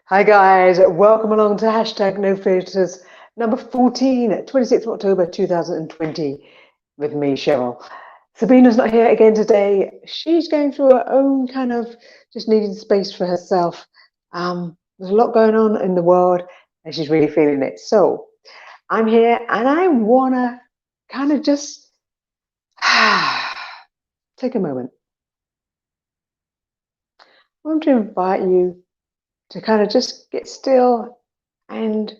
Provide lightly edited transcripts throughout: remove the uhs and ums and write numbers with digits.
Hi guys, welcome along to hashtag No Filters number 14, 26th of October 2020 with me, Cheryl. Sabrina's not here again today. She's going through her own kind of just needing space for herself. There's a lot going on in the world and she's really feeling it. So I'm here and I want to kind of just take a moment. I want to invite you to kind of just get still and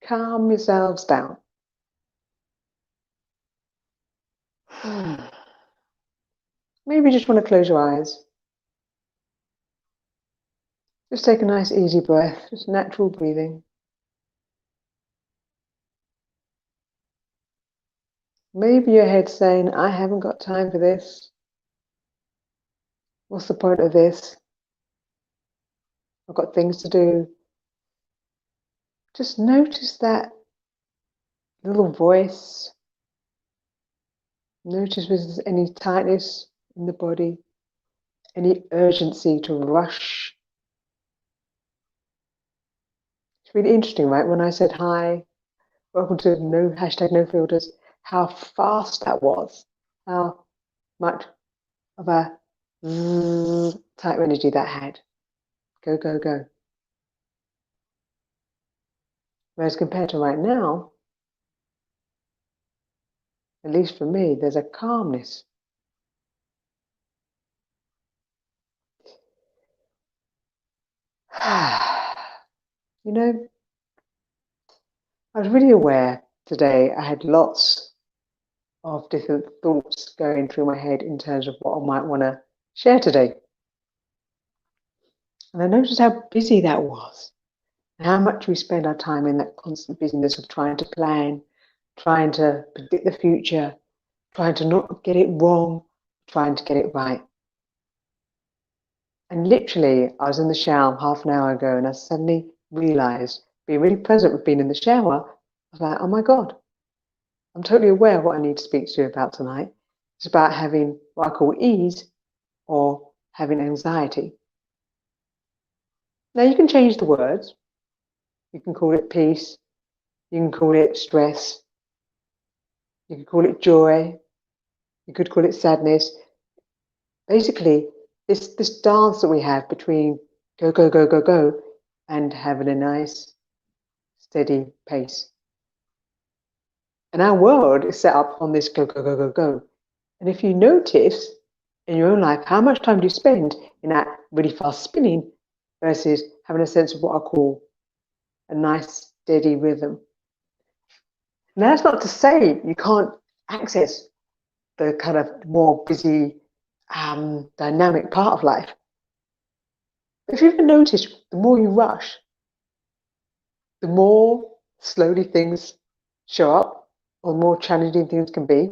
calm yourselves down. Maybe you just want to close your eyes. Just take a nice easy breath, just natural breathing. Maybe your head's saying, I haven't got time for this. What's the point of this? I've got things to do. Just notice that little voice. Notice if there's any tightness in the body, any urgency to rush. It's really interesting, right? When I said hi, welcome to hashtag no filters, how fast that was, how much of a type of energy that had. Go, go, go. Whereas compared to right now, at least for me, there's a calmness. You know, I was really aware today. I had lots of different thoughts going through my head in terms of what I might want to share today. And I noticed how busy that was, and how much we spend our time in that constant busyness of trying to plan, trying to predict the future, trying to not get it wrong, trying to get it right. And literally, I was in the shower half an hour ago and I suddenly realized, being really present with being in the shower, I was like, oh my God, I'm totally aware of what I need to speak to you about tonight. It's about having what I call ease or having anxiety. Now, you can change the words. You can call it peace. You can call it stress. You can call it joy. You could call it sadness. Basically, this dance that we have between go, go, go, go, go and having a nice, steady pace. And our world is set up on this go, go, go, go, go. And if you notice in your own life, how much time do you spend in that really fast spinning versus having a sense of what I call a nice, steady rhythm? Now, that's not to say you can't access the kind of more busy, dynamic part of life. If you ever notice, the more you rush, the more slowly things show up, or the more challenging things can be.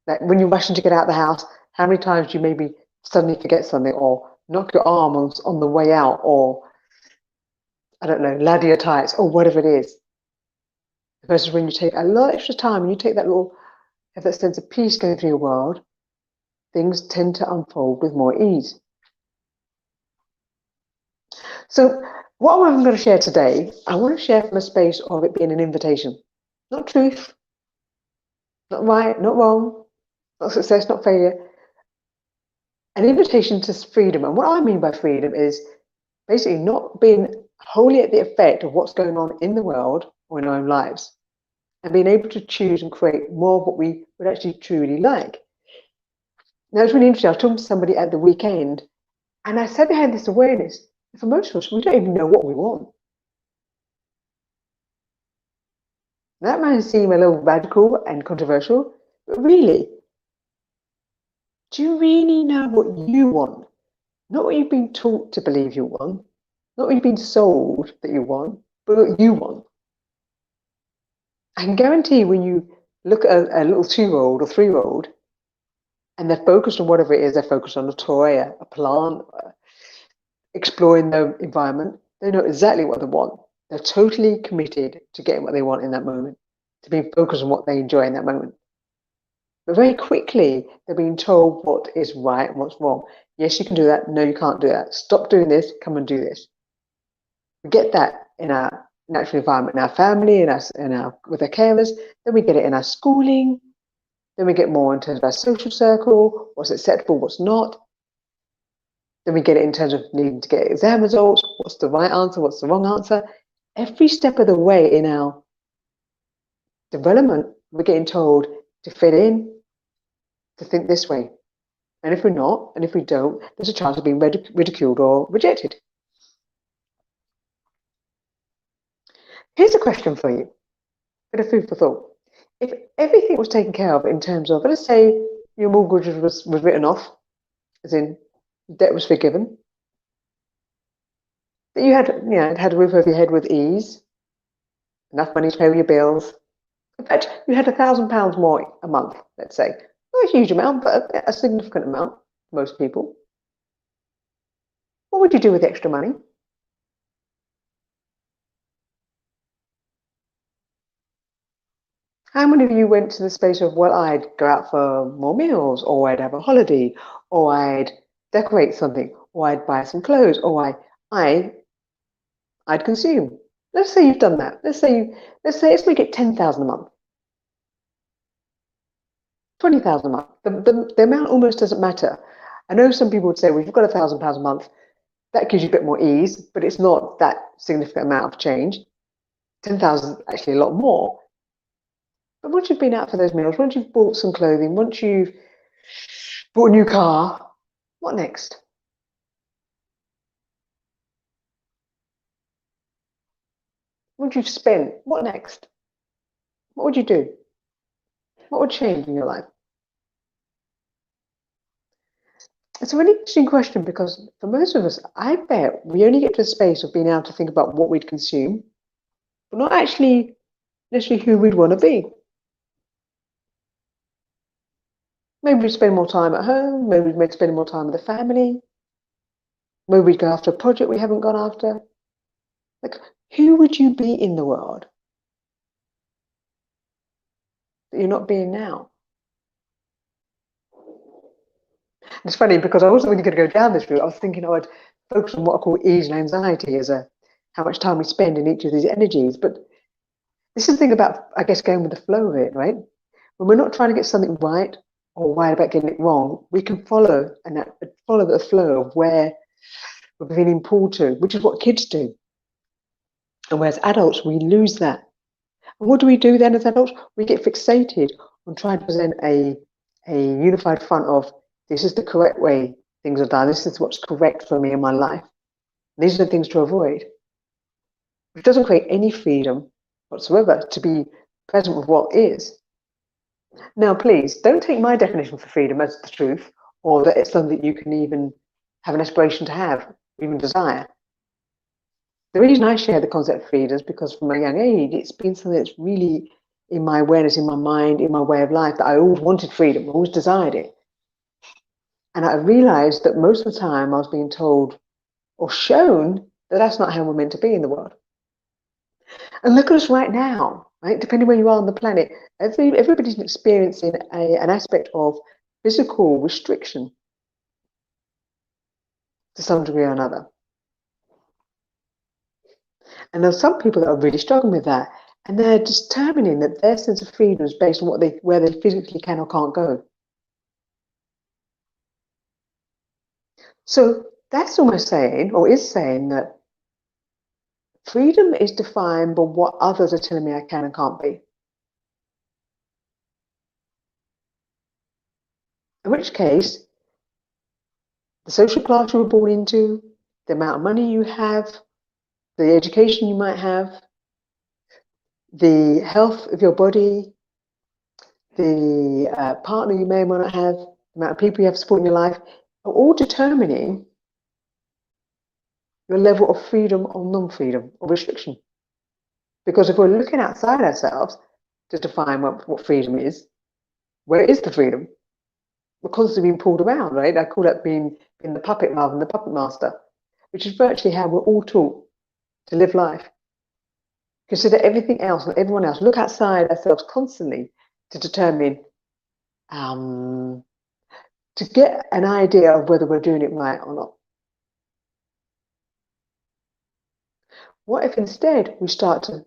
Like when you're rushing to get out of the house, how many times do you maybe suddenly forget something, or knock your arm on the way out, or I don't know, ladder your tights, or whatever it is. Versus when you take a lot extra time and you take have that sense of peace going through your world, things tend to unfold with more ease. So what I'm going to share today, I want to share from a space of it being an invitation. Not truth, not right, not wrong, not success, not failure. An invitation to freedom. And what I mean by freedom is basically not being wholly at the effect of what's going on in the world or in our own lives, and being able to choose and create more of what we would actually truly like. Now, it's really interesting. I was talking to somebody at the weekend, and I said they had this awareness. For most of us, we don't even know what we want. That might seem a little radical and controversial, but really, do you really know what you want? Not what you've been taught to believe you want, not what you've been sold that you want, but what you want. I can guarantee when you look at a little 2-year-old or 3-year-old and they're focused on whatever it is, they're focused on a toy, a plant, exploring the environment, they know exactly what they want. They're totally committed to getting what they want in that moment, to being focused on what they enjoy in that moment. But very quickly, they're being told what is right and what's wrong. Yes, you can do that. No, you can't do that. Stop doing this. Come and do this. We get that in our natural environment, in our family, with our carers. Then we get it in our schooling. Then we get more in terms of our social circle, what's acceptable, what's not. Then we get it in terms of needing to get exam results, what's the right answer, what's the wrong answer. Every step of the way in our development, we're getting told to fit in, to think this way. And if we're not, and if we don't, there's a chance of being ridiculed or rejected. Here's a question for you, bit of food for thought. If everything was taken care of in terms of, let's say your mortgage was written off, as in debt was forgiven, that you had a roof over your head with ease, enough money to pay your bills. In fact, you had £1,000 more a month, let's say. Not a huge amount, but a significant amount for most people. What would you do with the extra money? How many of you went to the space of, well, I'd go out for more meals, or I'd have a holiday, or I'd decorate something, or I'd buy some clothes, or I'd consume. Let's say you've done that. Let's make it 10,000 a month, 20,000 a month. The amount almost doesn't matter. I know some people would say, well, if you've got £1,000 a month, that gives you a bit more ease, but it's not that significant amount of change. 10,000 is actually a lot more. But once you've been out for those meals, once you've bought some clothing, once you've bought a new car, what next? Once you've spent, what next? What would you do? What would change in your life? It's a really interesting question because for most of us, I bet we only get to a space of being able to think about what we'd consume, but not actually necessarily who we'd want to be. Maybe we'd spend more time at home, maybe we'd spend more time with the family, maybe we'd go after a project we haven't gone after. Like, who would you be in the world that you're not being now? It's funny because I wasn't really going to go down this route. I was thinking I'd focus on what I call ease and anxiety as how much time we spend in each of these energies. But this is the thing about, I guess, going with the flow of it, right? When we're not trying to get something right or worried about getting it wrong, we can follow the flow of where we're feeling pulled to, which is what kids do. And whereas adults, we lose that. And what do we do then as adults? We get fixated on trying to present a unified front of, this is the correct way things are done. This is what's correct for me in my life. These are the things to avoid. It doesn't create any freedom whatsoever to be present with what is. Now, please don't take my definition for freedom as the truth, or that it's something that you can even have an aspiration to have, or even desire. The reason I share the concept of freedom is because from a young age, it's been something that's really in my awareness, in my mind, in my way of life, that I always wanted freedom, always desired it. And I realized that most of the time I was being told or shown that that's not how we're meant to be in the world. And look at us right now, right? Depending where you are on the planet, everybody's experiencing an aspect of physical restriction to some degree or another. And there's some people that are really struggling with that, and they're determining that their sense of freedom is based on where they physically can or can't go. So that's almost saying, or is saying, that freedom is defined by what others are telling me I can and can't be. In which case, the social class you were born into, the amount of money you have, the education you might have, the health of your body, the partner you may or may not have, the amount of people you have supporting your life, are all determining your level of freedom or non-freedom or restriction. Because if we're looking outside ourselves to define what freedom is, where is the freedom? We're constantly being pulled around, right? I call that being the puppet rather than the puppet master, which is virtually how we're all taught to live life. Consider everything else and everyone else. Look outside ourselves constantly to determine, to get an idea of whether we're doing it right or not. What if instead we start to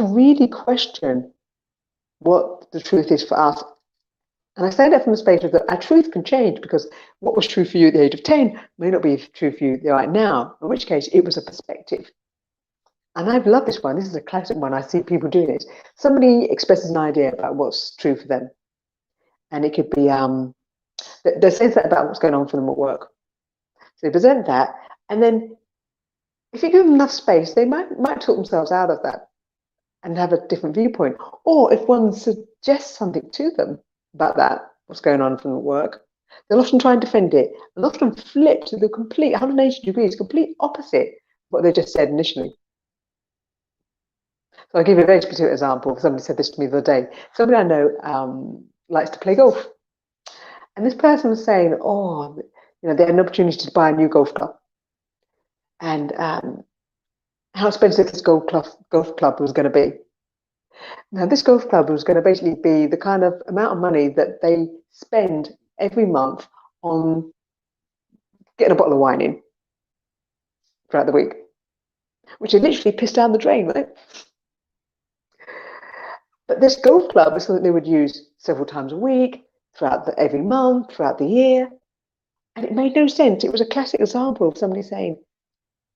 really question what the truth is for us? And I say that from the space of that our truth can change, because what was true for you at the age of 10 may not be true for you right now, in which case it was a perspective. And I've loved this one. This is a classic one. I see people doing it. Somebody expresses an idea about what's true for them. And it could be, they say that about what's going on for them at work. So they present that. And then if you give them enough space, they might talk themselves out of that and have a different viewpoint. Or if one suggests something to them about that, what's going on from work, they'll often try and defend it and often flip to the complete 180 degrees, complete opposite of what they just said initially. So I'll give you a very specific example. Somebody said this to me the other day. Somebody I know likes to play golf. And this person was saying, oh, they had an opportunity to buy a new golf club. And how expensive this golf club was going to be. Now, this golf club was going to basically be the kind of amount of money that they spend every month on getting a bottle of wine in throughout the week, which is literally pissed down the drain, right? But this golf club is something they would use several times a week, every month, throughout the year. And it made no sense. It was a classic example of somebody saying,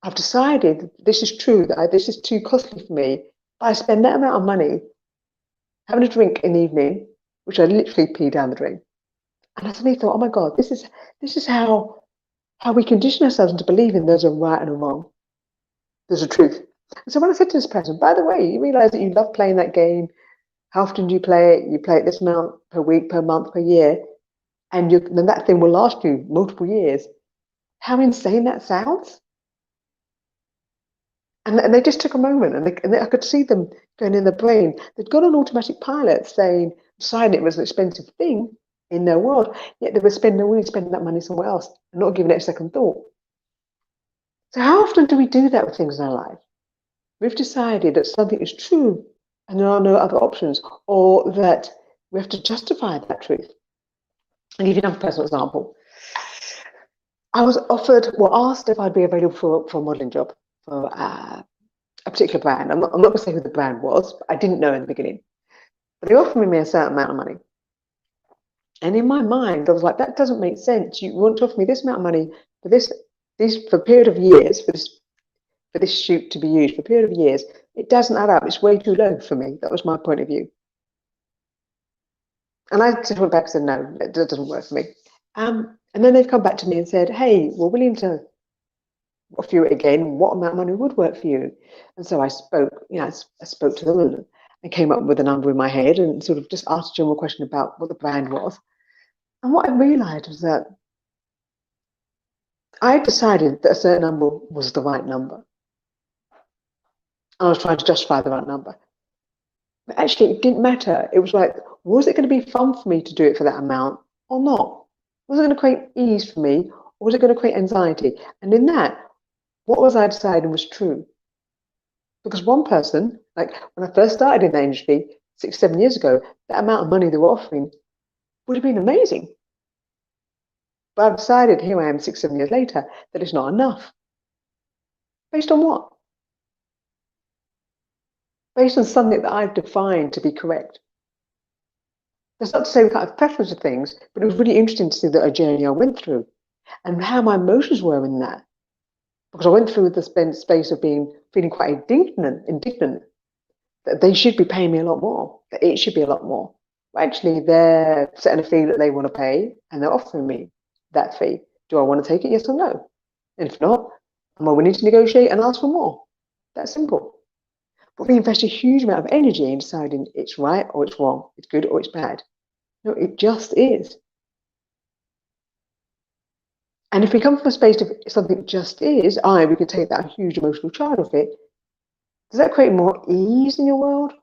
I've decided this is true, that this is too costly for me. But I spend that amount of money having a drink in the evening, which I literally pee down the drain. And I suddenly thought, oh my God, this is how we condition ourselves into believing there's a right and a wrong. There's a truth. And so when I said to this person, by the way, you realize that you love playing that game. How often do you play it? You play it this amount per week, per month, per year. And then that thing will last you multiple years. How insane that sounds. And they just took a moment, and I could see them going in their brain. They'd got on automatic pilot deciding it was an expensive thing in their world, yet they were spending that money somewhere else and not giving it a second thought. So how often do we do that with things in our life? We've decided that something is true and there are no other options, or that we have to justify that truth. I'll give you another personal example. I was asked if I'd be available for a modelling job for a particular brand. I'm not going to say who the brand was, but I didn't know in the beginning. But they offered me a certain amount of money. And in my mind, I was like, that doesn't make sense. You want to offer me this amount of money for for a period of years, for this shoot to be used for a period of years. It doesn't add up. It's way too low for me. That was my point of view. And I just went back and said, no, that doesn't work for me. And then they've come back to me and said, hey, we're willing to offer you it again. What amount of money would work for you? And so I spoke to them and came up with a number in my head and sort of just asked a general question about what the brand was. And what I realized was that I decided that a certain number was the right number. I was trying to justify the right number. But actually, it didn't matter. It was like, was it going to be fun for me to do it for that amount or not? Was it going to create ease for me, or was it going to create anxiety? And in that, what was I deciding was true? Because one person, like when I first started in the industry 6, 7 years ago, that amount of money they were offering would have been amazing. But I've decided, here I am 6, 7 years later, that it's not enough. Based on what? Based on something that I've defined to be correct. That's not to say we can't have preference of things, but it was really interesting to see a journey I went through and how my emotions were in that. Because I went through the space of feeling quite indignant that they should be paying me a lot more, that it should be a lot more. But actually, they're setting a fee that they want to pay and they're offering me that fee. Do I want to take it? Yes or no? And if not, am I willing to negotiate and ask for more? That's simple. But we invest a huge amount of energy in deciding it's right or it's wrong, it's good or it's bad. No, it just is. And if we come from a space of something just is, we can take that huge emotional charge of it. Does that create more ease in your world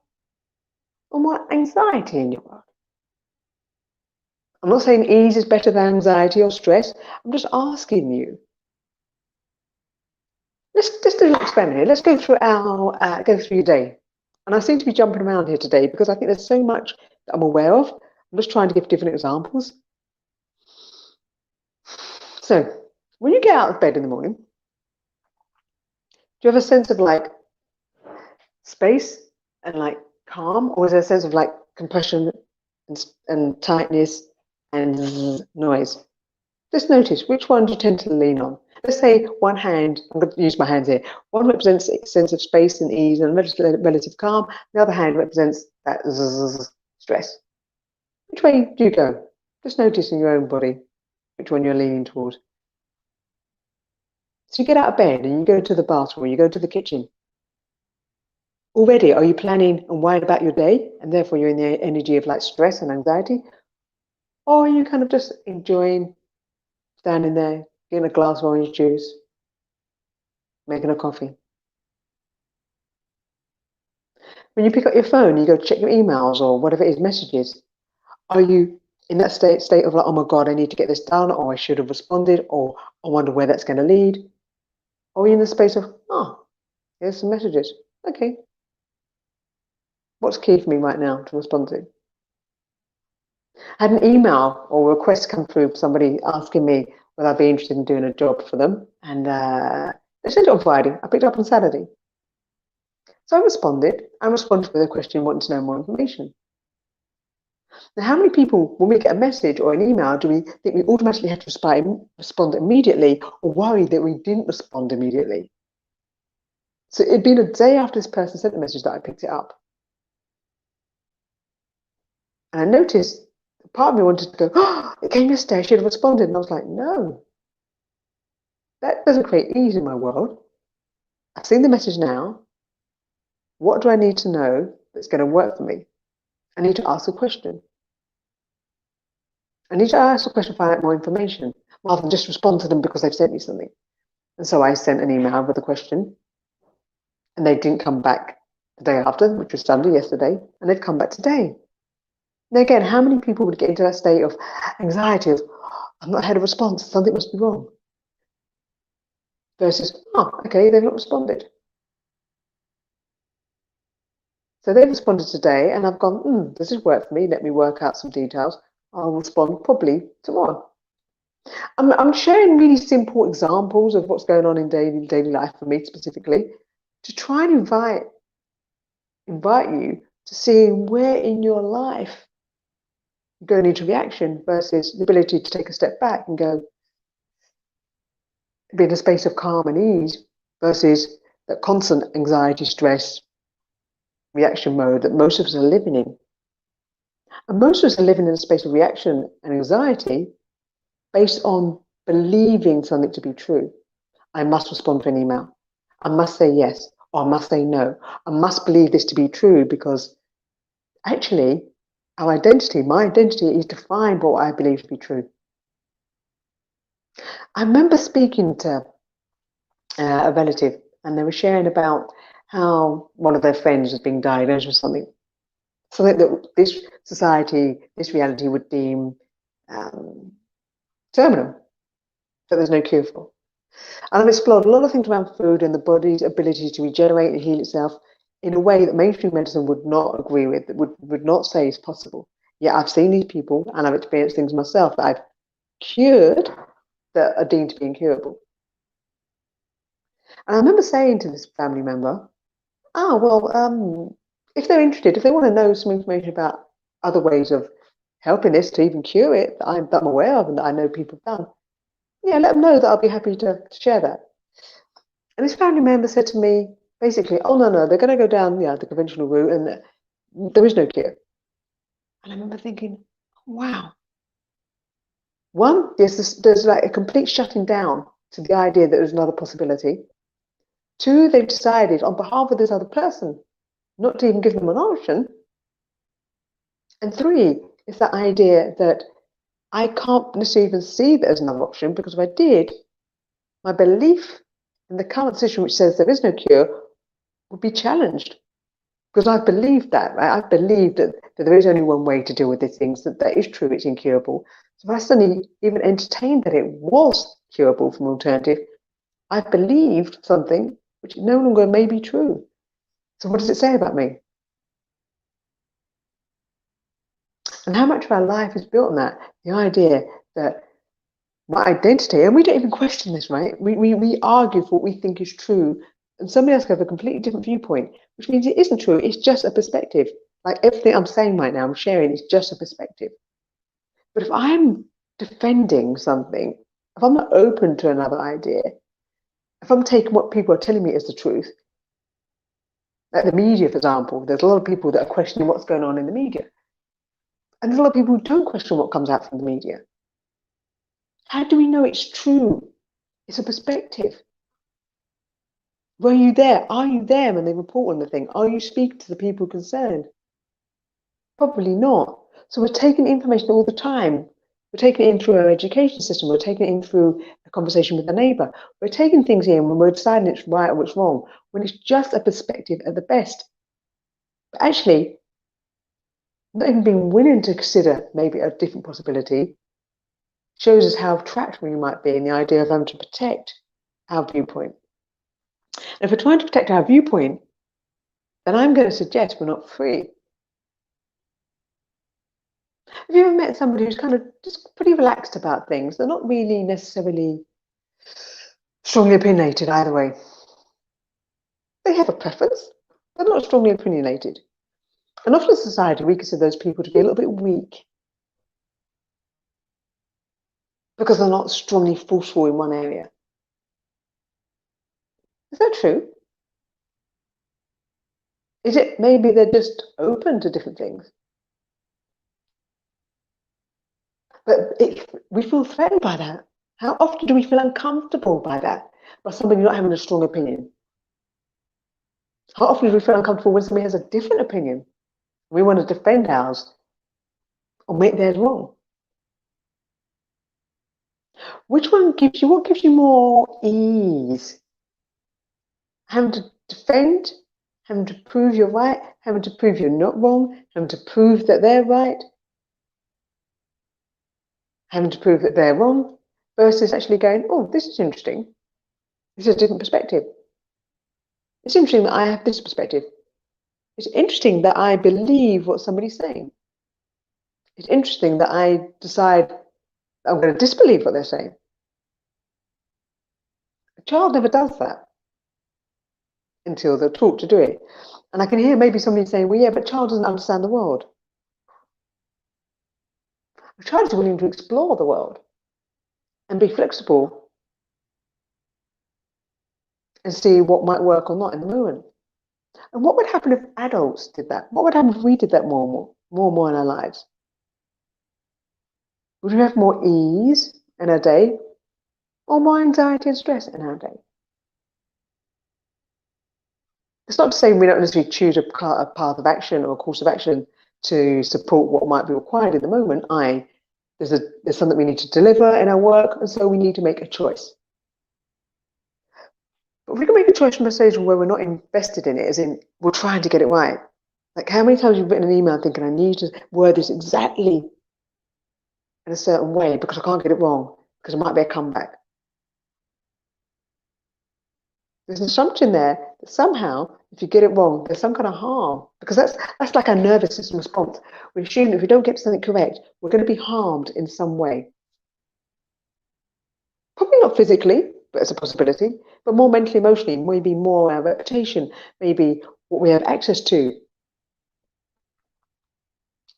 or more anxiety in your world? I'm not saying ease is better than anxiety or stress. I'm just asking you. Let's just do an experiment here. Let's go through your day. And I seem to be jumping around here today because I think there's so much that I'm aware of. I'm just trying to give different examples. So when you get out of bed in the morning, Do you have a sense of like space and like calm, or is there a sense of like compression and tightness and noise? Just notice which one do you tend to lean on. Let's say one hand, I'm going to use my hands here. One represents a sense of space and ease and relative calm. The other hand represents that stress. Which way do you go? Just notice in your own body which one you're leaning towards. So you get out of bed and you go to the bathroom, or you go to the kitchen. Already, are you planning and worried about your day, and therefore you're in the energy of like stress and anxiety? Or are you kind of just enjoying standing there, getting a glass of orange juice, making a coffee? When you pick up your phone, you go to check your emails or whatever it is, messages. Are you in that state of like, oh my God, I need to get this done, or I should have responded, or I wonder where that's going to lead? Or are you in the space of, oh, here's some messages. Okay. What's key for me right now to respond to? I had an email or request come through from somebody asking me whether I'd be interested in doing a job for them. And they sent it on Friday. I picked it up on Saturday. So I responded with a question wanting to know more information. Now, how many people, when we get a message or an email, do we think we automatically have to respond immediately, or worry that we didn't respond immediately? So it'd been a day after this person sent the message that I picked it up. And I noticed part of me wanted to go, oh, it came yesterday, I should have responded. And I was like, no, that doesn't create ease in my world. I've seen the message now. What do I need to know that's going to work for me? I need to ask a question. I need to ask a question to find out more information, rather than just respond to them because they've sent me something. And so I sent an email with a question, and they didn't come back the day after, which was Sunday, yesterday, and they've come back today. Now, again, how many people would get into that state of anxiety of, oh, I've not had a response, something must be wrong? Versus, oh, okay, they've not responded. So they've responded today, and I've gone, this has worked for me. Let me work out some details. I'll respond probably tomorrow. I'm sharing really simple examples of what's going on in daily life for me specifically, to try and invite you to see where in your life going into reaction versus the ability to take a step back and go, be in a space of calm and ease, versus that constant anxiety, stress, reaction mode that most of us are living in. And most of us are living in a space of reaction and anxiety based on believing something to be true. I must respond to an email. I must say yes, or I must say no. I must believe this to be true, because actually my identity is defined by what I believe to be true. I remember speaking to a relative, and they were sharing about how one of their friends was being diagnosed with something that this society, this reality would deem terminal, that there's no cure for. And I've explored a lot of things around food and the body's ability to regenerate and heal itself in a way that mainstream medicine would not agree with, that would not say is possible. Yet I've seen these people, and I've experienced things myself that I've cured that are deemed to be incurable. And I remember saying to this family member, if they're interested, if they want to know some information about other ways of helping this to even cure it that I'm aware of and that I know people have done, yeah, let them know that I'll be happy to share that. And this family member said to me, basically, oh, no, they're going to go down the conventional route, and there is no cure. And I remember thinking, wow. One, there's like a complete shutting down to the idea that there's another possibility. Two, they've decided on behalf of this other person not to even give them an option. And three, it's that idea that I can't necessarily even see that there's another option, because if I did, my belief in the current situation, which says there is no cure, would be challenged. Because I believe that, right? I believe that there is only one way to deal with these things, that is true, it's incurable. So if I suddenly even entertained that it was curable from an alternative, I believed something which no longer may be true. So what does it say about me? And how much of our life is built on that? The idea that my identity, and we don't even question this, right? We argue for what we think is true and somebody else can have a completely different viewpoint, which means it isn't true. It's just a perspective. Like everything I'm saying right now, I'm sharing, is just a perspective. But if I'm defending something, if I'm not open to another idea, if I'm taking what people are telling me as the truth, like the media, for example, there's a lot of people that are questioning what's going on in the media. And there's a lot of people who don't question what comes out from the media. How do we know it's true? It's a perspective. Were you there? Are you there when they report on the thing? Are you speaking to the people concerned? Probably not. So we're taking information all the time. We're taking it in through our education system. We're taking it in through a conversation with a neighbour. We're taking things in when we're deciding it's right or it's wrong, when it's just a perspective at the best. But actually, not even being willing to consider maybe a different possibility shows us how trapped we might be in the idea of having to protect our viewpoint. And if we're trying to protect our viewpoint, then I'm going to suggest we're not free. Have you ever met somebody who's kind of just pretty relaxed about things? They're not really necessarily strongly opinionated either way. They have a preference. They're not strongly opinionated. And often in society, we consider those people to be a little bit weak because they're not strongly forceful in one area. Is that true? Is it maybe they're just open to different things? But we feel threatened by that. How often do we feel uncomfortable by that? By somebody not having a strong opinion? How often do we feel uncomfortable when somebody has a different opinion? We want to defend ours or make theirs wrong. Which one gives you, what gives you more ease? Having to defend, having to prove you're right, having to prove you're not wrong, having to prove that they're right, having to prove that they're wrong, versus actually going, oh, this is interesting. This is a different perspective. It's interesting that I have this perspective. It's interesting that I believe what somebody's saying. It's interesting that I decide I'm going to disbelieve what they're saying. A child never does that until they're taught to do it. And I can hear maybe somebody saying, well, yeah, but a child doesn't understand the world. A child is willing to explore the world and be flexible and see what might work or not in the moment. And what would happen if adults did that? What would happen if we did that more and more in our lives? Would we have more ease in our day or more anxiety and stress in our day? It's not to say we don't necessarily choose a path of action or a course of action to support what might be required in the moment. There's something we need to deliver in our work, and so we need to make a choice. But if we can make a choice from a stage where we're not invested in it, as in we're trying to get it right. Like how many times you've written an email thinking, I need to word this exactly in a certain way because I can't get it wrong, because it might be a comeback. There's an assumption there that somehow, if you get it wrong, there's some kind of harm, because that's like our nervous system response. We assume if we don't get something correct, we're going to be harmed in some way. Probably not physically, but it's a possibility, but more mentally, emotionally, maybe more our reputation, maybe what we have access to.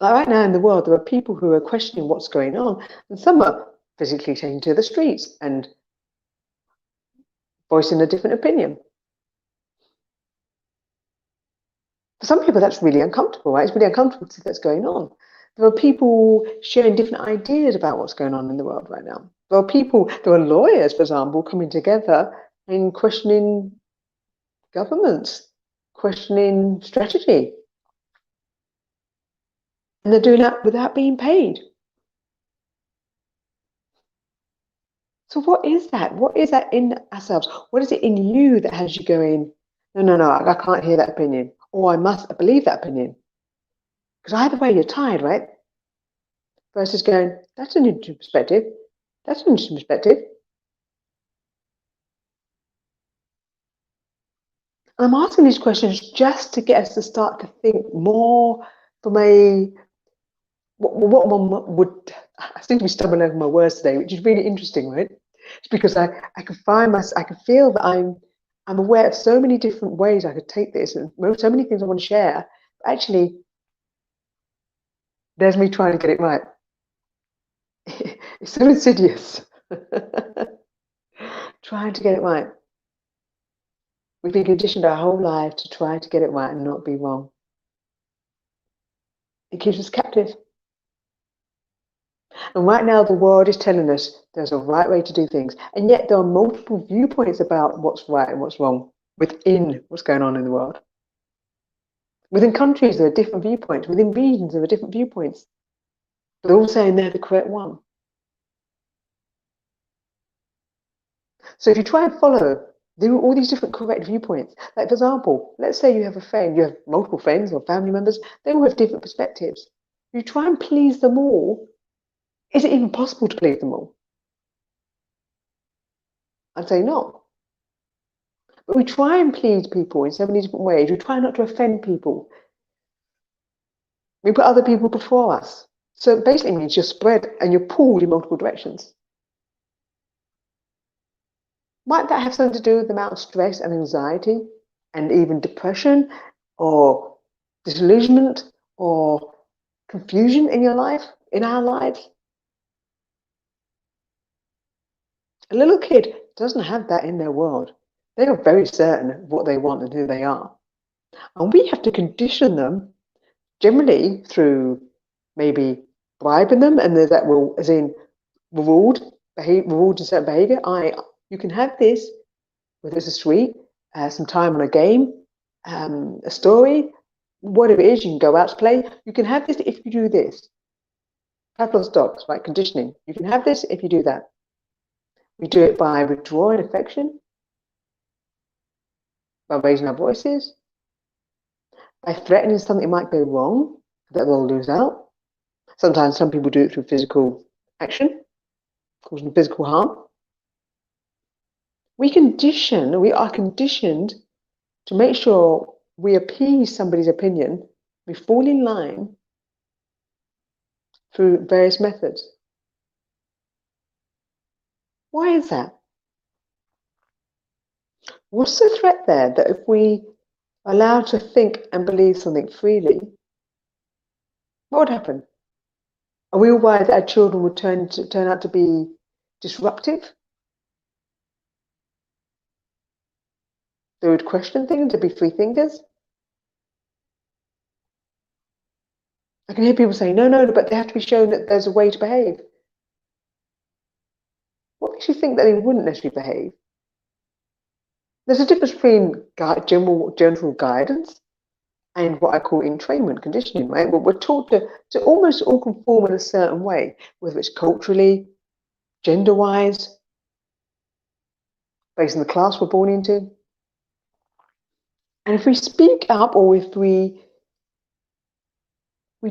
Like right now in the world, there are people who are questioning what's going on, and some are physically taking to the streets and voicing a different opinion. For some people, that's really uncomfortable, right? It's really uncomfortable to see what's going on. There are people sharing different ideas about what's going on in the world right now. There are lawyers, for example, coming together and questioning governments, questioning strategy. And they're doing that without being paid. So what is that? What is that in ourselves? What is it in you that has you going, no, I can't hear that opinion. Or I believe that opinion. Because either way, you're tired, right? Versus going, that's an interesting perspective. That's an interesting perspective. And I'm asking these questions just to get us to start to think more from what one would. I seem to be stumbling over my words today, which is really interesting, right? It's because I can feel that I'm aware of so many different ways I could take this and so many things I want to share. Actually, there's me trying to get it right. It's so insidious. Trying to get it right. We've been conditioned our whole life to try to get it right and not be wrong. It keeps us captive. And right now, the world is telling us there's a right way to do things. And yet, there are multiple viewpoints about what's right and what's wrong within what's going on in the world. Within countries, there are different viewpoints. Within regions, there are different viewpoints. But they're all saying they're the correct one. So if you try and follow all these different correct viewpoints, like for example, let's say you have a friend, you have multiple friends or family members, they all have different perspectives. You try and please them all. Is it even possible to please them all? I'd say not. But we try and please people in so many different ways. We try not to offend people. We put other people before us. So it basically means you're spread and you're pulled in multiple directions. Might that have something to do with the amount of stress and anxiety and even depression or disillusionment or confusion in your life, in our lives? A little kid doesn't have that in their world. They are very certain of what they want and who they are. And we have to condition them generally through maybe bribing them, and that will, as in reward a certain behavior. You can have this, whether it's a sweet, some time on a game, a story, whatever it is. You can go out to play. You can have this if you do this. Pavlov's dogs, right? Conditioning. You can have this if you do that. We do it by withdrawing affection, by raising our voices, by threatening something might go wrong, that they'll lose out. Sometimes some people do it through physical action, causing physical harm. We are conditioned to make sure we appease somebody's opinion, we fall in line through various methods. Why is that? What's the threat there that if we are allowed to think and believe something freely, what would happen? Are we all worried that our children would turn out to be disruptive? They would question things, to be free thinkers? I can hear people saying, no, but they have to be shown that there's a way to behave. What makes you think that they wouldn't necessarily behave? There's a difference between general guidance and what I call entrainment, conditioning, right? We're taught to almost all conform in a certain way, whether it's culturally, gender-wise, based on the class we're born into. And if we speak up, or if we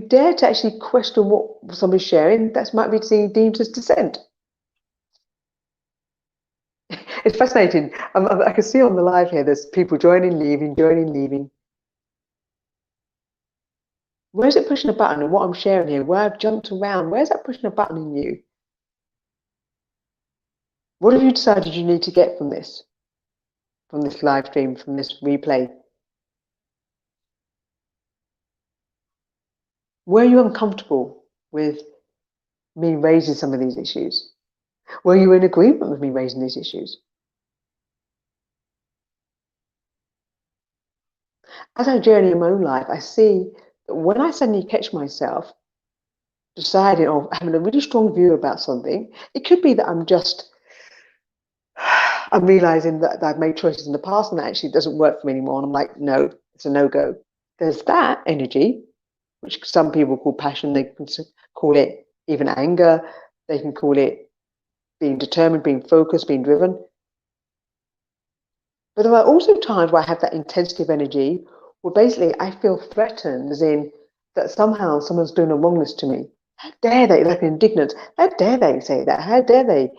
dare to actually question what somebody's sharing, that might be deemed as dissent. It's fascinating. I can see on the live here, there's people joining, leaving. Where's it pushing a button? And what I'm sharing here, where I've jumped around, where's that pushing a button in you? What have you decided you need to get from this live stream, from this replay? Were you uncomfortable with me raising some of these issues? Were you in agreement with me raising these issues? As I journey in my own life, I see that when I suddenly catch myself deciding or having a really strong view about something, it could be that I'm realizing that I've made choices in the past and that actually doesn't work for me anymore. And I'm like, no, it's a no-go. There's that energy, which some people call passion. They can call it even anger. They can call it being determined, being focused, being driven. But there are also times where I have that intensity of energy where basically I feel threatened, as in that somehow someone's doing a wrongness to me. How dare they, like indignant, how dare they say that? How dare they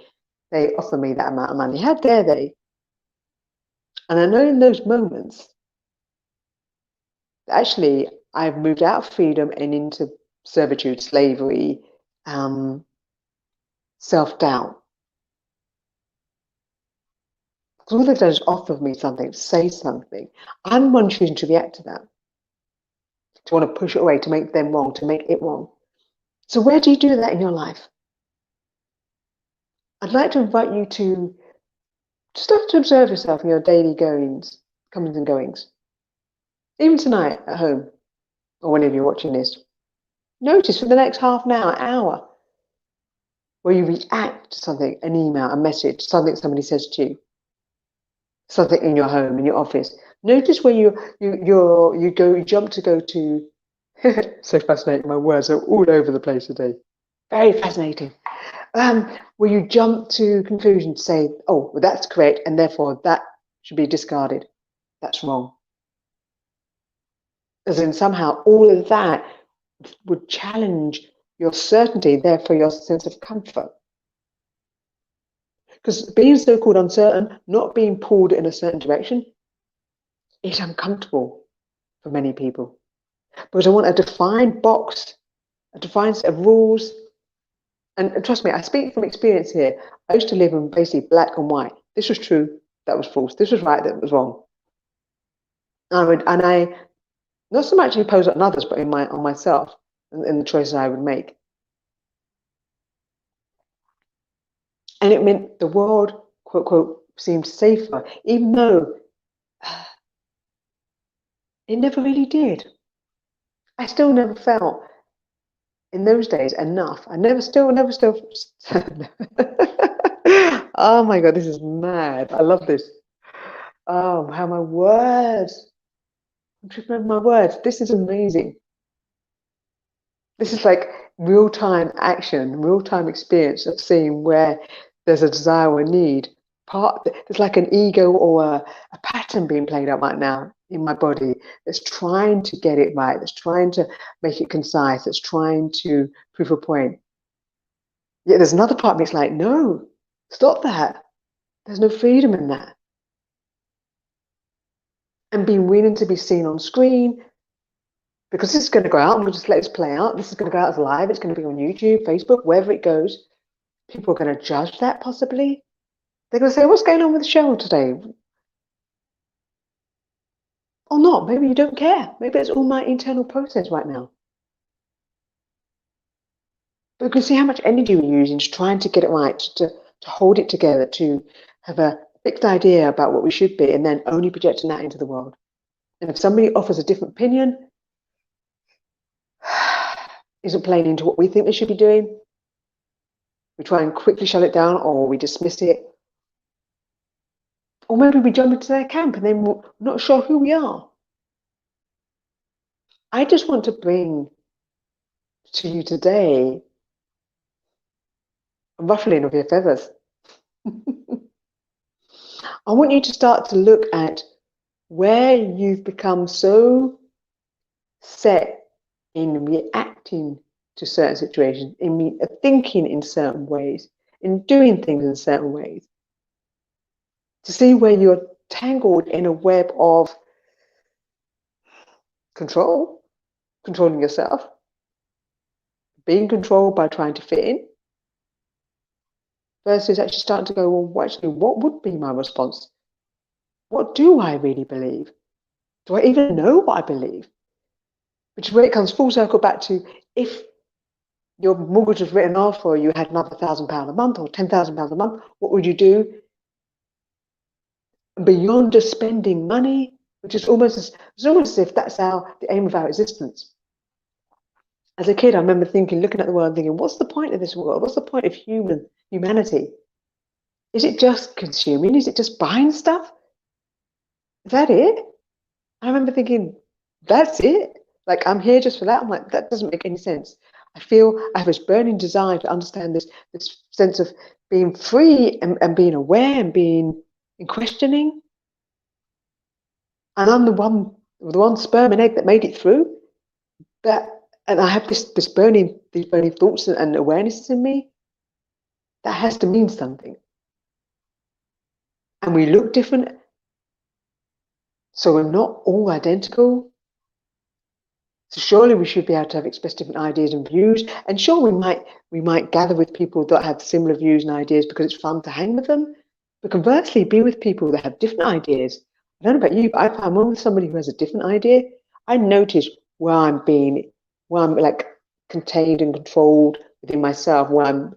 offer me that amount of money? How dare they? And I know in those moments, actually, I've moved out of freedom and into servitude, slavery, self-doubt. Because all they've done is offer me something, say something. I'm one choosing to react to that, to want to push it away, to make them wrong, to make it wrong. So where do you do that in your life? I'd like to invite you to start to observe yourself in your daily goings, comings and goings. Even tonight at home, or whenever you're watching this. Notice for the next half an hour, where you react to something, an email, a message, something somebody says to you, something in your home, in your office. Notice where you jump to go to. So fascinating. My words are all over the place today. Very fascinating. Where you jump to conclusions, say, "Oh, well, that's correct, and therefore that should be discarded. That's wrong." As in somehow all of that would challenge your certainty, therefore your sense of comfort. Because being so-called uncertain, not being pulled in a certain direction, is uncomfortable for many people. Because I want a defined box, a defined set of rules. And trust me, I speak from experience here. I used to live in basically black and white. This was true, that was false. This was right, that was wrong. And I not so much impose on others, but on myself and the choices I would make. And it meant the world, quote, quote, seemed safer, even though it never really did. I still never felt in those days enough. I never still. Oh my God, this is mad. I love this. Oh, how my words. I'm tripping over my words. This is amazing. This is like real-time action, real-time experience of seeing where there's a desire or a need. There's like an ego or a pattern being played out right now in my body that's trying to get it right, that's trying to make it concise, that's trying to prove a point. Yet there's another part of me that's like, no, stop that. There's no freedom in that. And being willing to be seen on screen, because this is going to go out, and we'll just let this play out. This is going to go out as live. It's going to be on YouTube, Facebook, wherever it goes. People are going to judge that possibly. They're going to say, what's going on with Cheryl today? Or not. Maybe you don't care. Maybe it's all my internal process right now. But you can see how much energy we're using to trying to get it right, to hold it together, to have a fixed idea about what we should be, and then only projecting that into the world. And if somebody offers a different opinion, isn't playing into what we think they should be doing, we try and quickly shut it down, or we dismiss it. Or maybe we jump into their camp and then we're not sure who we are. I just want to bring to you today a ruffling of your feathers. I want you to start to look at where you've become so set in reacting to certain situations, in thinking in certain ways, in doing things in certain ways, to see where you're tangled in a web of controlling yourself, being controlled by trying to fit in, versus actually starting to go, well, actually, what would be my response? What do I really believe? Do I even know what I believe? Which is where it comes full circle back to, if your mortgage was written off, or you had another £1,000 a month or £10,000 a month, what would you do? Beyond just spending money, which is almost as if that's the aim of our existence. As a kid, I remember looking at the world, thinking, what's the point of this world? What's the point of humanity? Is it just consuming? Is it just buying stuff? Is that it? I remember thinking, that's it? Like, I'm here just for that? I'm like, that doesn't make any sense. I feel I have this burning desire to understand this sense of being free and being aware and being in questioning. And I'm the one sperm and egg that made it through. And I have these burning thoughts and awarenesses in me. That has to mean something. And we look different. So we're not all identical. So surely we should be able to express different ideas and views. And sure, we might gather with people that have similar views and ideas because it's fun to hang with them. But conversely, be with people that have different ideas. I don't know about you, but I find when with somebody who has a different idea, I notice where I'm like contained and controlled within myself, where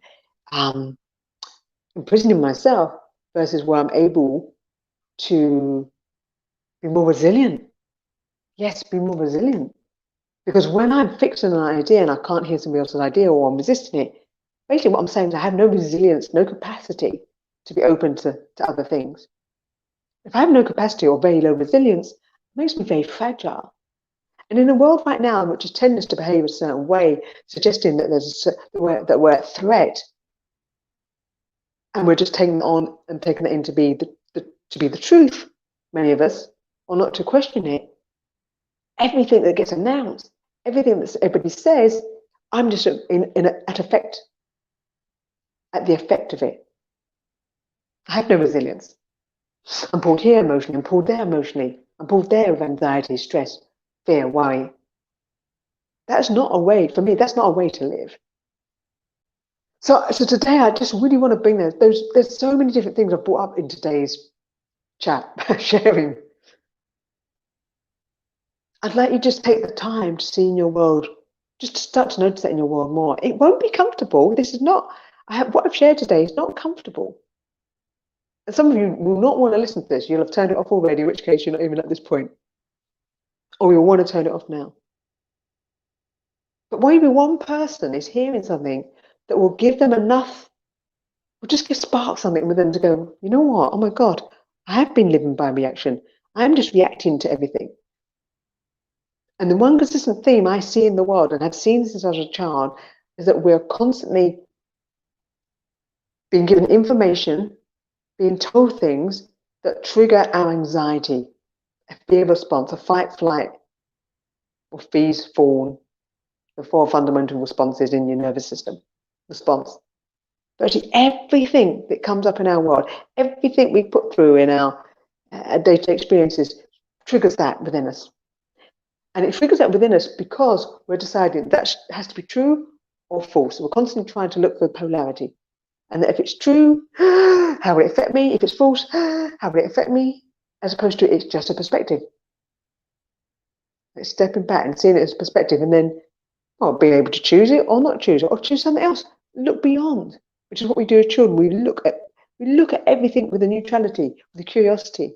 I'm imprisoning myself versus where I'm able to be more resilient. Yes, be more resilient. Because when I'm fixed on an idea and I can't hear somebody else's idea or I'm resisting it, basically what I'm saying is I have no resilience, no capacity to be open to other things. If I have no capacity or very low resilience, it makes me very fragile. And in a world right now which is tending us to behave a certain way, suggesting that that we're at threat, and we're just taking it on and taking it in to be the truth, many of us, or not to question it. Everything that gets announced, everything that everybody says, I'm just at the effect of it. I have no resilience. I'm pulled here emotionally, I'm pulled there emotionally, I'm pulled there with anxiety, stress, fear, worry. That's not a way, for me, that's not a way to live. So today I just really want to bring there's so many different things I've brought up in today's chat, sharing. I'd like you to just take the time to see in your world, just to start to notice that in your world more. It won't be comfortable. This is not, what I've shared today is not comfortable. And some of you will not want to listen to this. You'll have turned it off already, in which case you're not even at this point. Or you'll want to turn it off now. But maybe one person is hearing something that will give them enough, will just spark something with them to go, you know what? Oh my God, I have been living by reaction. I'm just reacting to everything. And the one consistent theme I see in the world, and have seen since I was a child, is that we're constantly being given information, being told things that trigger our anxiety, a fear response, a fight, flight, or freeze, fawn, the four fundamental responses in your nervous system response. Virtually everything that comes up in our world, everything we put through in our day-to-day experiences triggers that within us. And it triggers that within us because we're deciding that has to be true or false. So we're constantly trying to look for polarity. And that if it's true, how will it affect me? If it's false, how will it affect me? As opposed to it's just a perspective. It's stepping back and seeing it as a perspective, and then being able to choose it or not choose it, or choose something else. Look beyond, which is what we do as children. We look at everything with a neutrality, with a curiosity,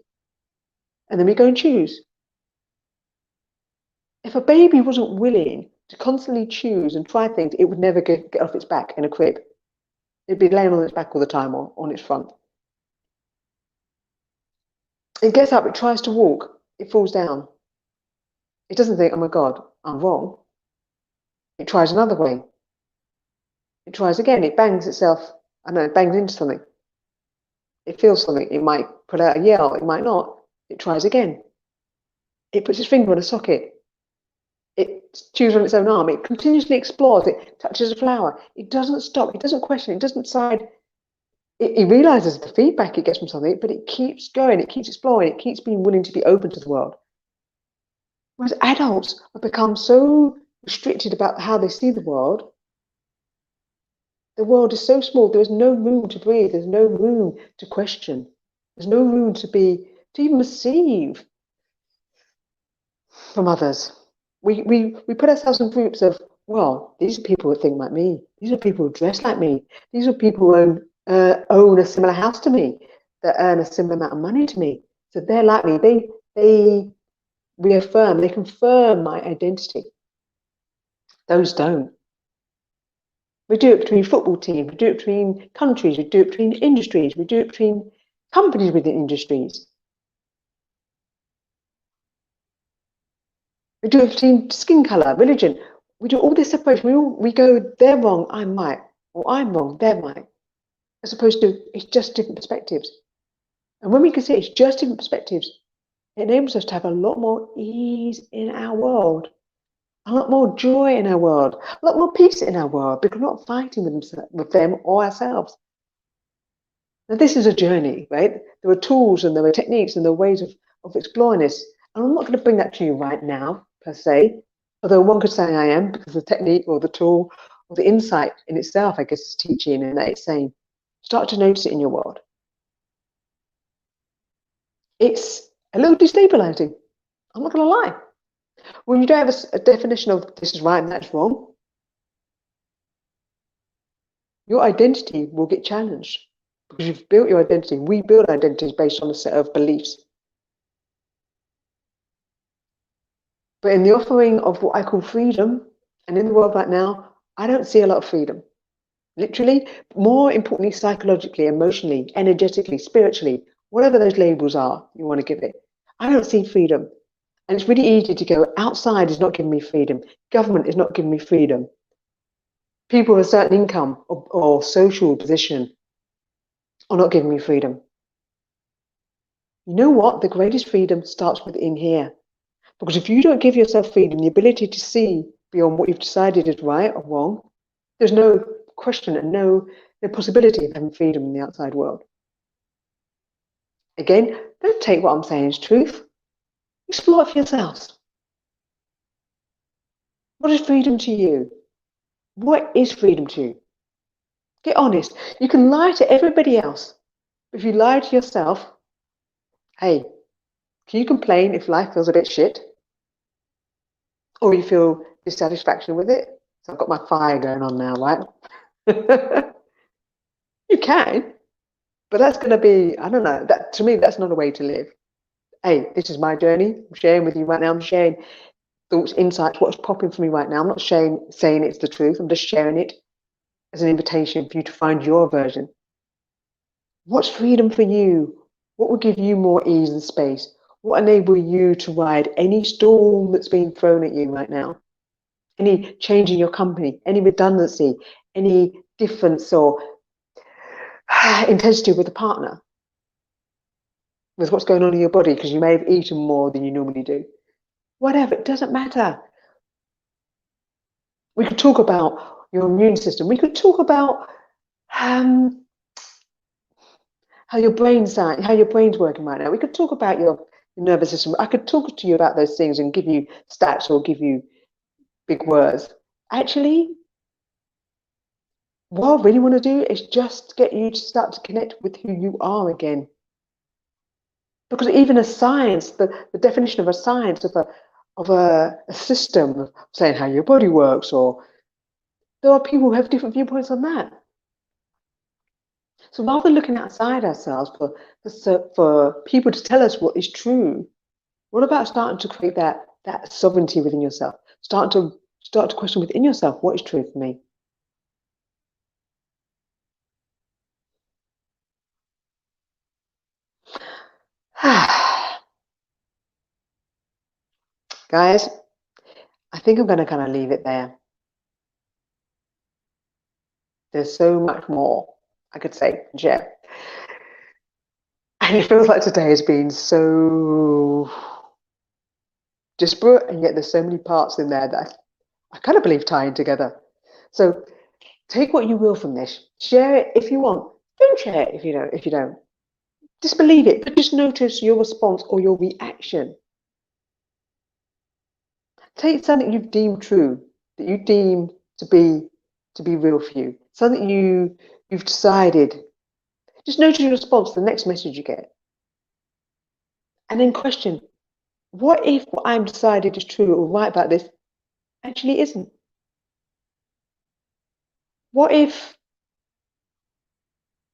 and then we go and choose. If a baby wasn't willing to constantly choose and try things, it would never get off its back in a crib. It'd be laying on its back all the time or on its front. It gets up, it tries to walk, it falls down. It doesn't think, oh my God, I'm wrong. It tries another way. It tries again, it bangs itself, it bangs into something. It feels something, it might put out a yell, it might not. It tries again. It puts its finger on a socket. It chews on its own arm. It continuously explores. It touches a flower. It doesn't stop. It doesn't question. It doesn't decide. It realizes the feedback it gets from something, but it keeps going. It keeps exploring. It keeps being willing to be open to the world. Whereas adults have become so restricted about how they see the world. The world is so small. There is no room to breathe. There's no room to question. There's no room to even receive from others. We put ourselves in groups of, well, these are people who think like me. These are people who dress like me. These are people who own a similar house to me, that earn a similar amount of money to me. So they're like me. They reaffirm, they confirm my identity. Those don't. We do it between football teams. We do it between countries. We do it between industries. We do it between companies within industries. We do it between skin color, religion. We do all this separation. We go, they're wrong, I'm right. Or I'm wrong, they're right. As opposed to, it's just different perspectives. And when we can see it's just different perspectives, it enables us to have a lot more ease in our world, a lot more joy in our world, a lot more peace in our world, because we're not fighting with them or ourselves. Now, this is a journey, right? There are tools and there are techniques and there are ways of exploring this. And I'm not going to bring that to you right now, per se, although one could say I am, because the technique or the tool or the insight in itself, I guess, is teaching, and that it's saying, start to notice it in your world. it's a little destabilizing. I'm not going to lie. When you don't have a definition of this is right and that's wrong, your identity will get challenged because you've built your identity. We build identities based on a set of beliefs. But in the offering of what I call freedom, and in the world right now, I don't see a lot of freedom. Literally, more importantly, psychologically, emotionally, energetically, spiritually, whatever those labels are you want to give it. I don't see freedom. And it's really easy to go, outside is not giving me freedom. Government is not giving me freedom. People with a certain income or social position are not giving me freedom. You know what? The greatest freedom starts within here. Because if you don't give yourself freedom, the ability to see beyond what you've decided is right or wrong, there's no question and no possibility of having freedom in the outside world. Again, don't take what I'm saying as truth. Explore it for yourselves. What is freedom to you? What is freedom to you? Get honest. You can lie to everybody else. If you lie to yourself, hey, can you complain if life feels a bit shit? Or you feel dissatisfaction with it? So I've got my fire going on now, right? You can, but that's going to be, I don't know, that to me, that's not a way to live. Hey, this is my journey. I'm sharing with you right now. I'm sharing thoughts, insights, what's popping for me right now. I'm not saying it's the truth. I'm just sharing it as an invitation for you to find your version. What's freedom for you? What will give you more ease and space? What enable you to ride any storm that's being thrown at you right now? Any change in your company, any redundancy, any difference or intensity with a partner, with what's going on in your body because you may have eaten more than you normally do. Whatever, it doesn't matter. We could talk about your immune system. We could talk about how your brain's working right now. We could talk about your nervous system. I could talk to you about those things and give you stats or give you big words. Actually, what I really want to do is just get you to start to connect with who you are again. Because even a science, the definition of a science, of a system, of saying how your body works, or there are people who have different viewpoints on that. So rather than looking outside ourselves for people to tell us what is true, what about starting to create that sovereignty within yourself? Start to question within yourself, what is true for me? Guys, I think I'm going to kind of leave it there. There's so much more I could say and share. And it feels like today has been so disparate, and yet there's so many parts in there that I kind of believe tying together. So take what you will from this. Share it if you want. Don't share it if you don't. If you don't, just believe it, but just notice your response or your reaction. Take something you've deemed true, that you deem to be real for you, something you've decided. Just notice your response to the next message you get, and then question: what if what I'm decided is true or right about this actually isn't? What if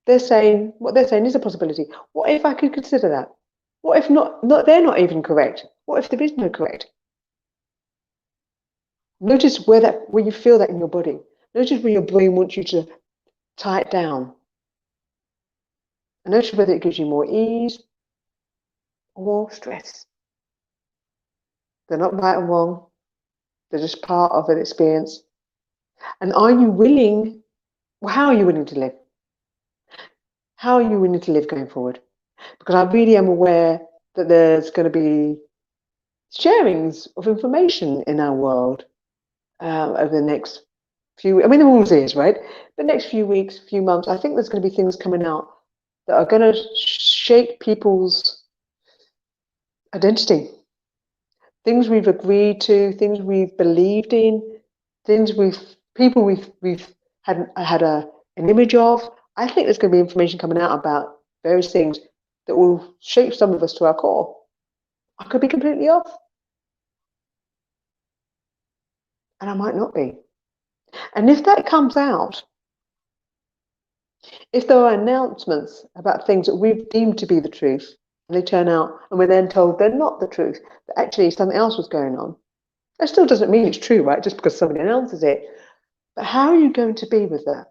what they're saying is a possibility? What if I could consider that? What if not they're not even correct? What if there is no correct? Notice where you feel that in your body. Notice where your brain wants you to tie it down. And notice whether it gives you more ease or more stress. They're not right or wrong. They're just part of an experience. And are you willing? Well, how are you willing to live? How are you willing to live going forward? Because I really am aware that there's going to be sharings of information in our world over the next few. I mean, there always is, right? The next few weeks, few months, I think there's going to be things coming out that are going to shake people's identity. Things we've agreed to, things we've believed in, people we've had an image of. I think there's going to be information coming out about various things that will shape some of us to our core. I could be completely off. And I might not be. And if that comes out, if there are announcements about things that we've deemed to be the truth, and they turn out, and we're then told they're not the truth, that actually something else was going on, that still doesn't mean it's true, right? Just because somebody announces it. But how are you going to be with that?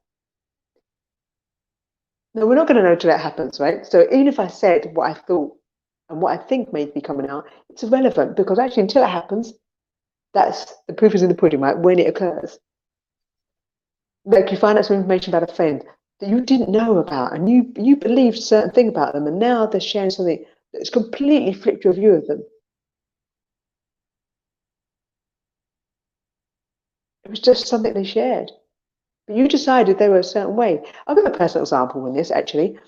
Now, we're not going to know till that happens, right? So even if I said what I thought and what I think may be coming out, it's irrelevant, because actually until it happens, that's the proof is in the pudding, right? When it occurs. Like you find out some information about a friend that you didn't know about, and you believed a certain thing about them, and now they're sharing something that's completely flipped your view of them. It was just something they shared, but you decided they were a certain way. I'll give a personal example in this, actually.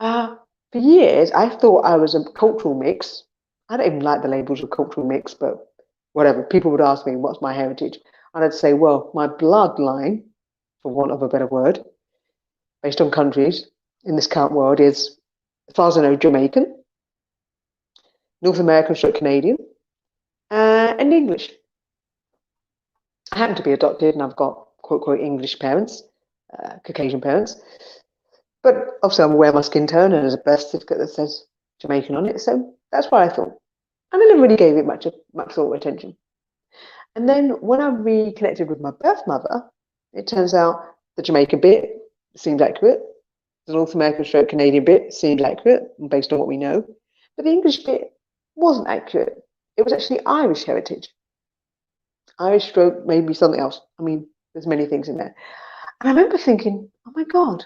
For years, I thought I was a cultural mix. I don't even like the labels of cultural mix, but whatever. People would ask me, what's my heritage? And I'd say, well, my bloodline, for want of a better word, based on countries in this current world, is, as far as I know, Jamaican, North American, stroke Canadian, and English. I happen to be adopted, and I've got quote unquote English parents, Caucasian parents. But obviously, I'm aware of my skin tone, and there's a birth certificate that says Jamaican on it. So that's what I thought. And I never really gave it much thought or attention. And then when I reconnected with my birth mother, it turns out the Jamaican bit seemed accurate. The North American stroke Canadian bit seemed accurate based on what we know. But the English bit wasn't accurate. It was actually Irish heritage. Irish stroke, maybe something else. I mean, there's many things in there. And I remember thinking, oh my God,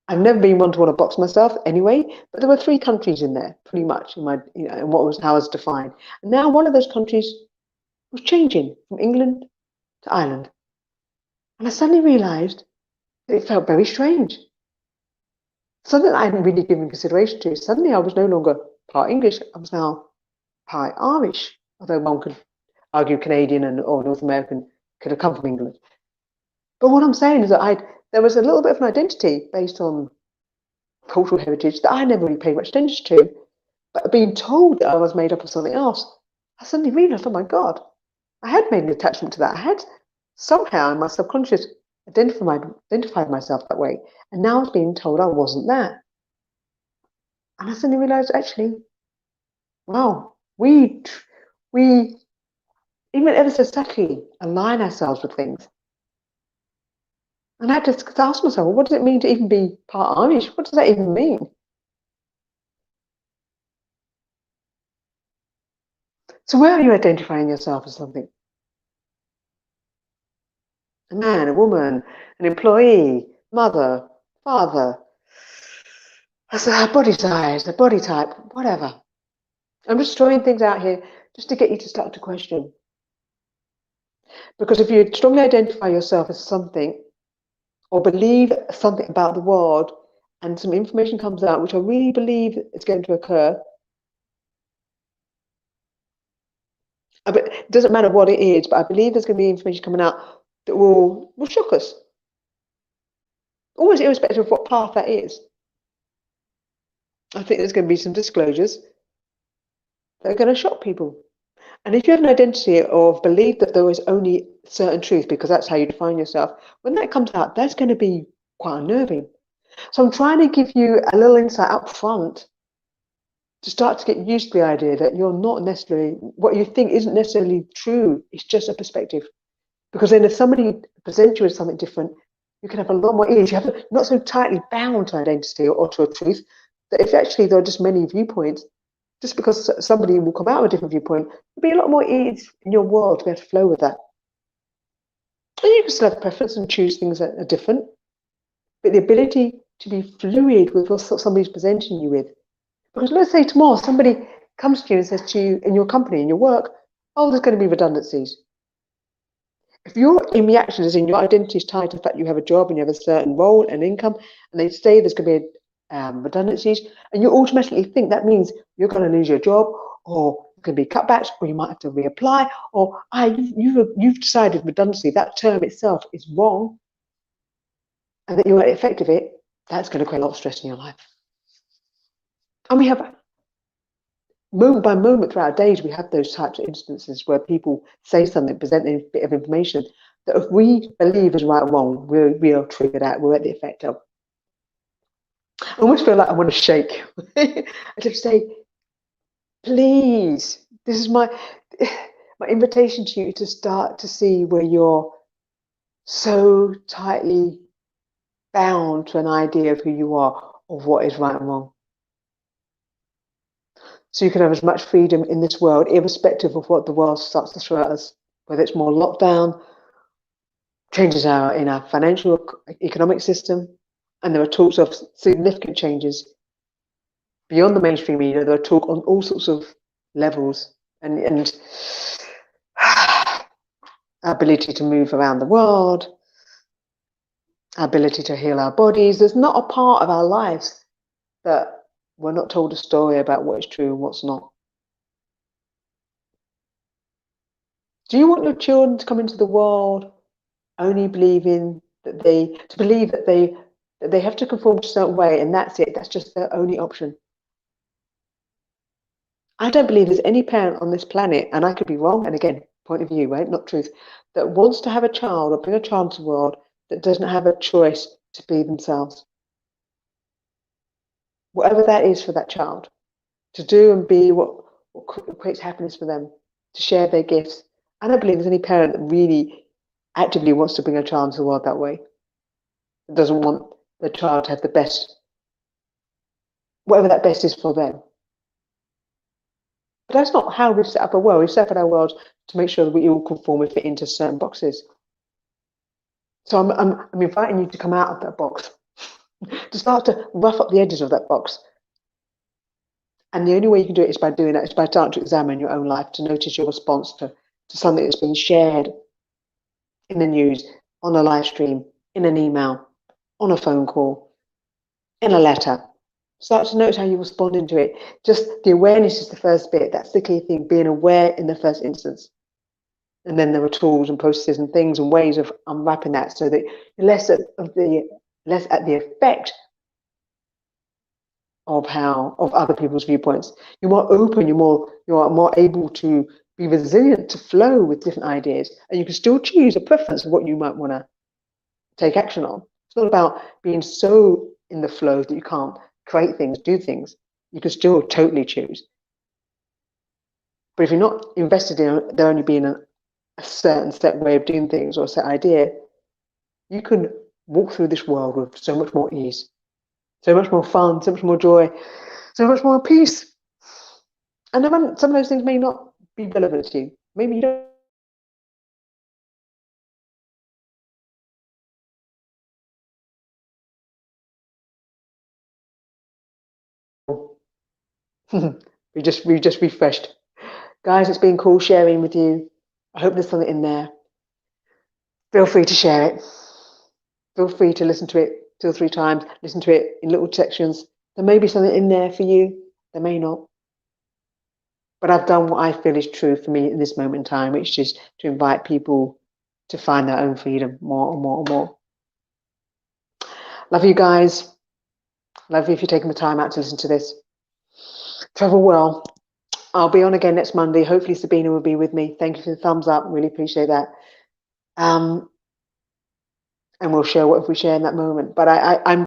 I've never been one to want to box myself anyway, but there were 3 countries in there, pretty much, in my, in what was how I was defined. And now one of those countries was changing from England to Ireland. And I suddenly realized that it felt very strange. Something that I hadn't really given consideration to. Suddenly I was no longer part English, I was now part Irish, although one could argue Canadian or North American could have come from England. But what I'm saying is that there was a little bit of an identity based on cultural heritage that I never really paid much attention to. But being told that I was made up of something else, I suddenly realized, oh my God, I had made an attachment to that. I had somehow in my subconscious identified myself that way. And now I was being told I wasn't that. And I suddenly realized, actually, wow, we even ever so subtly align ourselves with things. And I had to ask myself, well, what does it mean to even be part Irish? What does that even mean? So where are you identifying yourself as something? A man, a woman, an employee, mother, father, as a body size, a body type, whatever. I'm just throwing things out here just to get you to start to question. Because if you strongly identify yourself as something, or believe something about the world, and some information comes out which I really believe is going to occur, it doesn't matter what it is, but I believe there's going to be information coming out that will shock us, almost irrespective of what path that is. I think there's going to be some disclosures that are going to shock people. And if you have an identity of belief that there is only certain truth, because that's how you define yourself, when that comes out, that's going to be quite unnerving. So I'm trying to give you a little insight up front to start to get used to the idea that you're not necessarily, what you think isn't necessarily true, it's just a perspective. Because then if somebody presents you with something different, you can have a lot more ease. You have not so tightly bound to identity or to a truth, that if actually there are just many viewpoints, just because somebody will come out with a different viewpoint, there'll be a lot more ease in your world to be able to flow with that. And you can still have preference and choose things that are different, but the ability to be fluid with what somebody's presenting you with. Because let's say tomorrow somebody comes to you and says to you in your company, in your work, oh, there's going to be redundancies. If your reaction is in your identity is tied to the fact you have a job and you have a certain role and income, and they say there's going to be redundancies, and you automatically think that means you're going to lose your job, or there can be cutbacks, or you might have to reapply, or you've decided redundancy, that term itself is wrong, and that you're effective it, that's going to create a lot of stress in your life. And we have, moment by moment throughout our days, we have those types of instances where people say something, present a bit of information that if we believe is right or wrong, we are triggered out, we're at the effect of. I almost feel like I want to shake. I just say, please, this is my invitation to you to start to see where you're so tightly bound to an idea of who you are, of what is right and wrong. So you can have as much freedom in this world, irrespective of what the world starts to throw at us, whether it's more lockdown, changes in our financial, economic system, and there are talks of significant changes beyond the mainstream media. There are talk on all sorts of levels, and our ability to move around the world, our ability to heal our bodies. There's not a part of our lives that we're not told a story about what is true and what's not. Do you want your children to come into the world only believing that they have to conform to a certain way and that's it? That's just their only option. I don't believe there's any parent on this planet, and I could be wrong, and again, point of view, right, not truth, that wants to have a child or bring a child into the world that doesn't have a choice to be themselves. Whatever that is for that child, to do and be what creates happiness for them, to share their gifts. I don't believe there's any parent that really actively wants to bring a child into the world that way. It doesn't want the child to have the best, whatever that best is for them. But that's not how we've set up a world. We've set up our world to make sure that we all conform and fit into certain boxes. So I'm inviting you to come out of that box, to start to rough up the edges of that box. And the only way you can do it is by doing that, is by starting to examine your own life, to notice your response to something that's been shared in the news, on a live stream, in an email, on a phone call, in a letter. Start to notice how you're responding to it. Just the awareness is the first bit. That's the key thing, being aware in the first instance. And then there are tools and processes and things and ways of unwrapping that so that you're less at the effect of other people's viewpoints. You're more open, you are more able to be resilient, to flow with different ideas. And you can still choose a preference of what you might want to take action on. It's not about being so in the flow that you can't create things, do things. You can still totally choose. But if you're not invested in there only being a certain set way of doing things or a set idea, you can walk through this world with so much more ease, so much more fun, so much more joy, so much more peace. And some of those things may not be relevant to you. Maybe you don't. we just refreshed. Guys, it's been cool sharing with you. I hope there's something in there. Feel free to share it. Feel free to listen to it 2 or 3 times, listen to it in little sections. There may be something in there for you, there may not. But I've done what I feel is true for me in this moment in time, which is to invite people to find their own freedom more and more and more. Love you guys. Love you if you're taking the time out to listen to this. Travel well. I'll be on again next Monday. Hopefully Sabina will be with me. Thank you for the thumbs up. Really appreciate that. And we'll share what we share in that moment. But I'm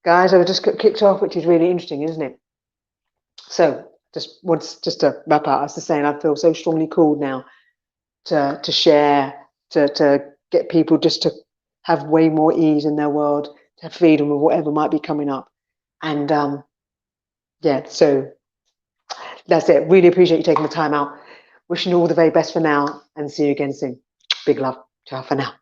guys, I just got kicked off, which is really interesting, isn't it? So just to wrap up, I was just saying I feel so strongly called now to share, to get people just to have way more ease in their world, to have freedom of whatever might be coming up. And yeah, so that's it. Really appreciate you taking the time out. Wishing you all the very best for now and see you again soon. Big love. Ciao for now.